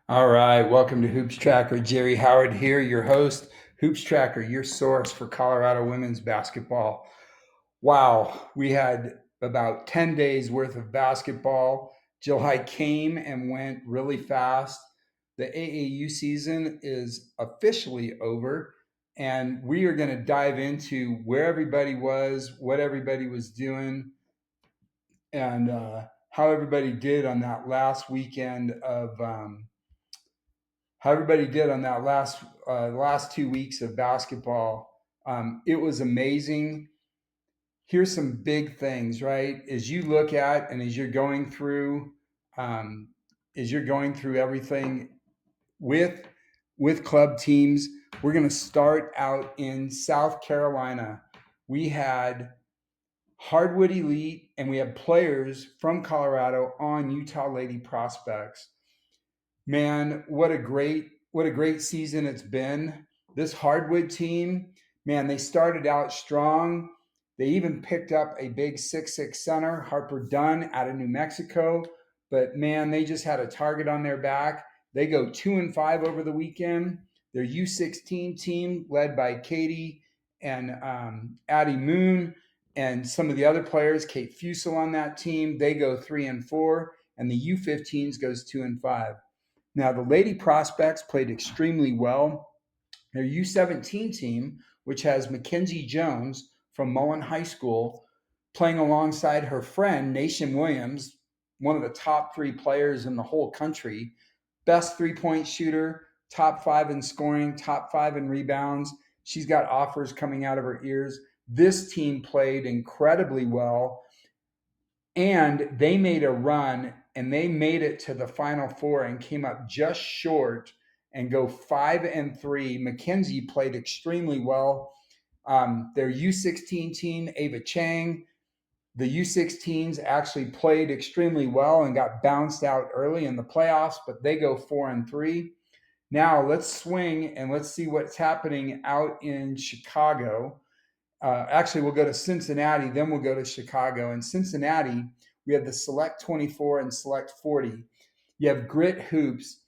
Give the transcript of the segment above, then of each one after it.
All right, welcome to HoopsTracker. Jerry Howard here, your host. HoopsTracker, your source for Colorado women's basketball. Wow, we had about 10 days worth of basketball. July came and went really fast. The AAU season is officially over, and we are going to dive into where everybody was, what everybody was doing, and how everybody did on that last weekend of how everybody did on that last 2 weeks of basketball. It was amazing. Here's some big things, right? As you look at and um, as you're going through everything with club teams, we're going to start out in South Carolina. We had Hardwood Elite, and we had players from Colorado on Utah Lady Prospects. Man, what a great season it's been. This Hardwood team, man, they started out strong. They even picked up a big 6'6" center, Harper Dunn, out of New Mexico. But man, they just had a target on their back. They go 2-5 over the weekend. Their U16 team, led by Katie and Addie Moon, and some of the other players, Kate Fusel on that team, they go 3-4, and the U15s goes 2-5. Now, the Lady Prospects played extremely well. Their U17 team, which has Mackenzie Jones from Mullen High School, playing alongside her friend, Nation Williams, one of the top three players in the whole country, best three-point shooter, top five in scoring, top five in rebounds. She's got offers coming out of her ears. This team played incredibly well, and they made a run and they made it to the Final Four and came up just short and go 5-3. Mackenzie played extremely well. Their U16 team, Ava Chang, the U16s actually played extremely well and got bounced out early in the playoffs, but they go 4-3. Now let's swing and let's see what's happening out in Chicago. Actually, we'll go to Cincinnati, then we'll go to Chicago. In Cincinnati, we have the Select 24 and Select 40. You have Grit Hoops.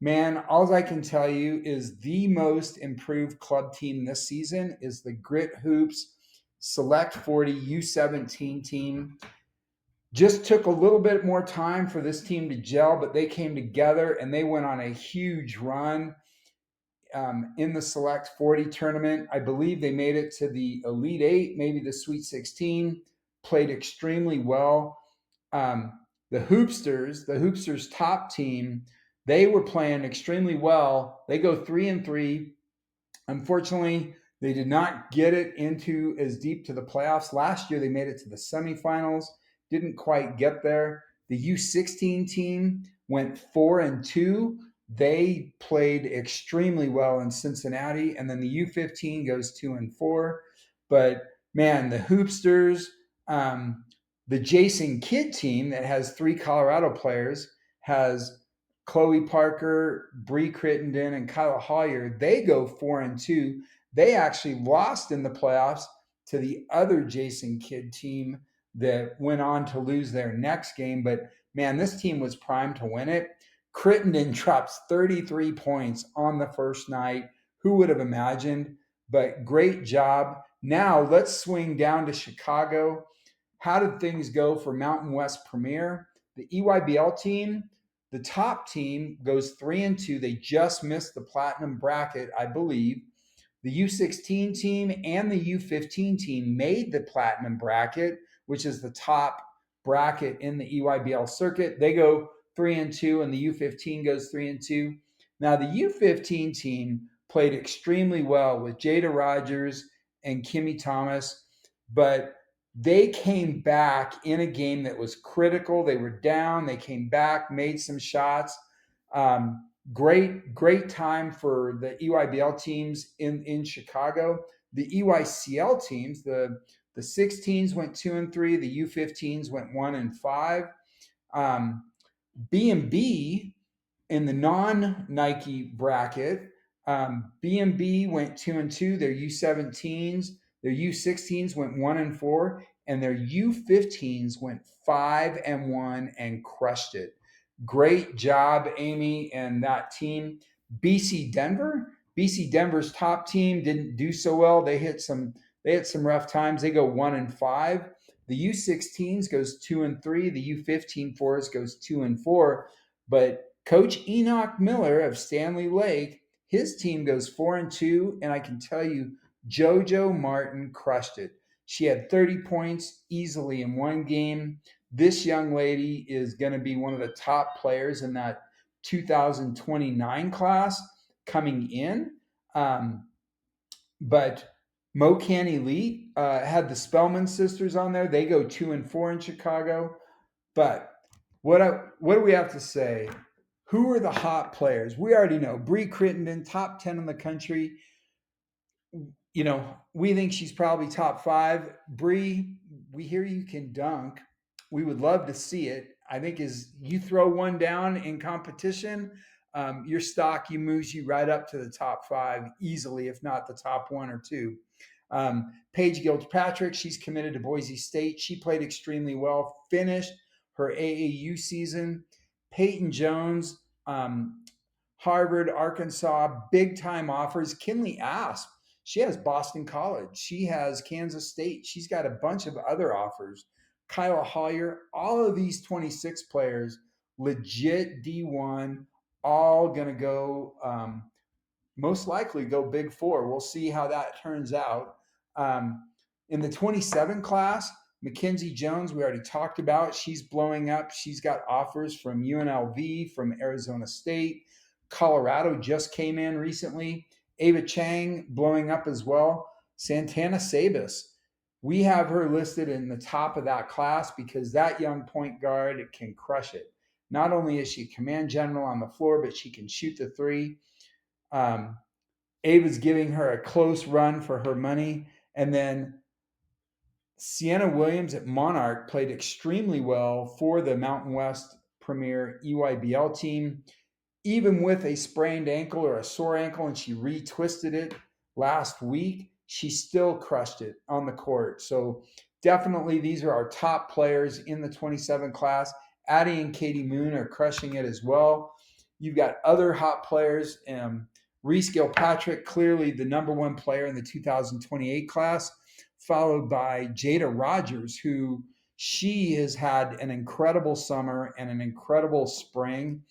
Man, all I can tell you is the most improved club team this season is the Grit Hoops Select 40 U17 team. Just took a little bit more time for this team to gel, but they came together and they went on a huge run in the Select 40 tournament. I believe they made it to the Elite Eight, maybe the Sweet 16, played extremely well. The Hoopsters top team, they were playing extremely well. They go 3-3. Unfortunately, they did not get it into as deep to the playoffs. Last year, they made it to the semifinals, didn't quite get there. The U16 team went 4-2. They played extremely well in Cincinnati, and then the U15 goes 2-4. But man, the Hoopsters, the Jason Kidd team that has three Colorado players, has Chloe Parker, Bree Crittenden, and Kyla Hollier. They go 4-2. They actually lost in the playoffs to the other Jason Kidd team that went on to lose their next game. But man, this team was primed to win it. Crittenden drops 33 points on the first night. Who would have imagined? But great job. Now let's swing down to Chicago. How did things go for Mountain West Premier? The EYBL team, the top team, goes 3-2. They just missed the platinum bracket, I believe. The U16 team and the U15 team made the platinum bracket, which is the top bracket in the EYBL circuit. They go 3-2, and the U15 goes 3-2. Now, the U15 team played extremely well with Jada Rogers and Kimmy Thomas, but they came back in a game that was critical. They were down. They came back, made some shots. Great time for the EYBL teams in Chicago. The EYCL teams, the 16s went 2-3. The U15s went 1-5. B&B in the non-Nike bracket, B&B went 2-2. Their U17s, their U16s went 1-4, and their U15s went 5-1 and crushed it. Great job, Amy, and that team. BC Denver. BC Denver's top team didn't do so well. They had some rough times. They go 1-5. The U16s goes 2-3. The U15 4s goes 2-4. But Coach Enoch Miller of Stanley Lake, his team goes 4-2. And I can tell you, JoJo Martin crushed it. She had 30 points easily in one game. This young lady is going to be one of the top players in that 2029 class coming in. Um, but Mocan Elite had the Spellman sisters on there. They go 2-4 in Chicago. But what do we have to say? Who are the hot players? We already know Bree Crittenden, top 10 in the country. We think she's probably top 5. Bree, we hear you can dunk. We would love to see it. I think as you throw one down in competition, your stock moves you right up to the top 5 easily, if not the top 1 or 2. Paige Gilpatrick, she's committed to Boise State. She played extremely well, finished her AAU season. Peyton Jones, Harvard, Arkansas, big time offers. Kinley Asp, she has Boston College. She has Kansas State. She's got a bunch of other offers. Kyla Hollier, all of these 26 players, legit D1, all going to go, most likely go Big Four. We'll see how that turns out. In the 27 class, Mackenzie Jones, we already talked about. She's blowing up. She's got offers from UNLV, from Arizona State. Colorado just came in recently. Ava Chang blowing up as well. Santana Sabas, we have her listed in the top of that class because that young point guard can crush it. Not only is she command general on the floor, but she can shoot the three. Ava's giving her a close run for her money. And then Sienna Williams at Monarch played extremely well for the Mountain West Premier EYBL team, even with a sprained ankle or a sore ankle, and she retwisted it last week. She still crushed it on the court. So definitely these are our top players in the 27 class. Addie and Katie Moon are crushing it as well. You've got other hot players. Reese Gilpatrick, clearly the number 1 player in the 2028 class, followed by Jada Rogers, who she has had an incredible summer and an incredible spring,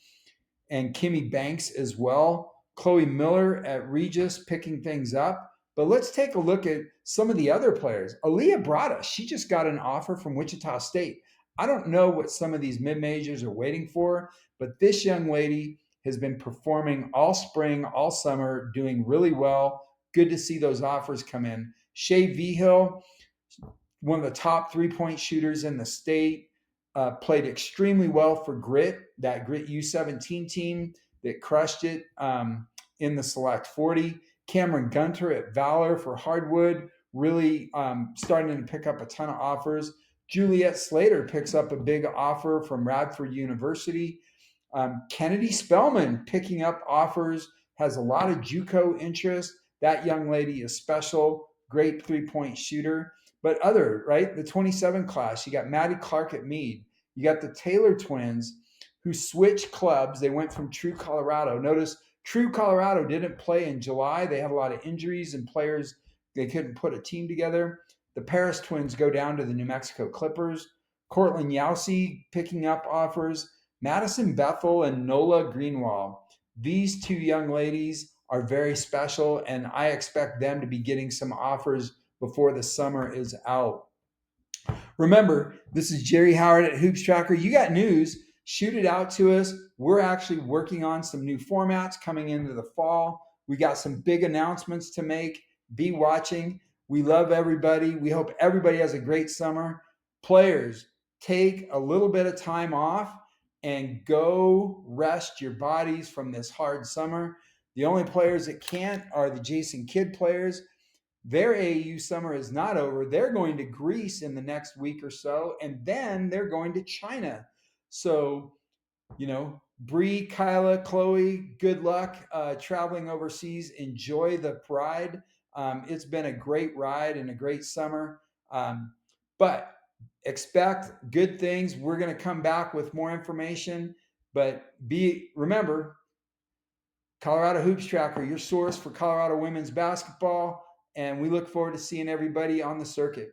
and Kimmy Banks as well. Chloe Miller at Regis picking things up. But let's take a look at some of the other players. Aaliyah Brada, she just got an offer from Wichita State. I don't know what some of these mid-majors are waiting for, but this young lady has been performing all spring, all summer, doing really well. Good to see those offers come in. Shay Vigil, one of the top 3-point shooters in the state, played extremely well for Grit, that Grit U17 team that crushed it in the Select 40. Cameron Gunter at Valor for Hardwood, really starting to pick up a ton of offers. Juliet Slater picks up a big offer from Radford University. Kennedy Spellman picking up offers, has a lot of JUCO interest. That young lady is special, great 3-point shooter. But the 27 class, you got Maddie Clark at Meade. You got the Taylor twins who switched clubs. They went from True Colorado. Notice True Colorado didn't play in July. They had a lot of injuries and players. They couldn't put a team together. The Paris twins go down to the New Mexico Clippers. Cortland Yowsey picking up offers. Madison Bethel and Nola Greenwald. These 2 young ladies are very special, and I expect them to be getting some offers before the summer is out. Remember, this is Jerry Howard at HoopsTracker. You got news, shoot it out to us. We're actually working on some new formats coming into the fall. We got some big announcements to make. Be watching. We love everybody. We hope everybody has a great summer. Players, take a little bit of time off and go rest your bodies from this hard summer. The only players that can't are the Jason Kidd players. Their AAU summer is not over. They're going to Greece in the next week or so, and then they're going to China. So, Bree, Kyla, Chloe, good luck traveling overseas. Enjoy the pride. It's been a great ride and a great summer. But expect good things. We're going to come back with more information. But remember, Colorado Hoops Tracker, your source for Colorado women's basketball. And we look forward to seeing everybody on the circuit.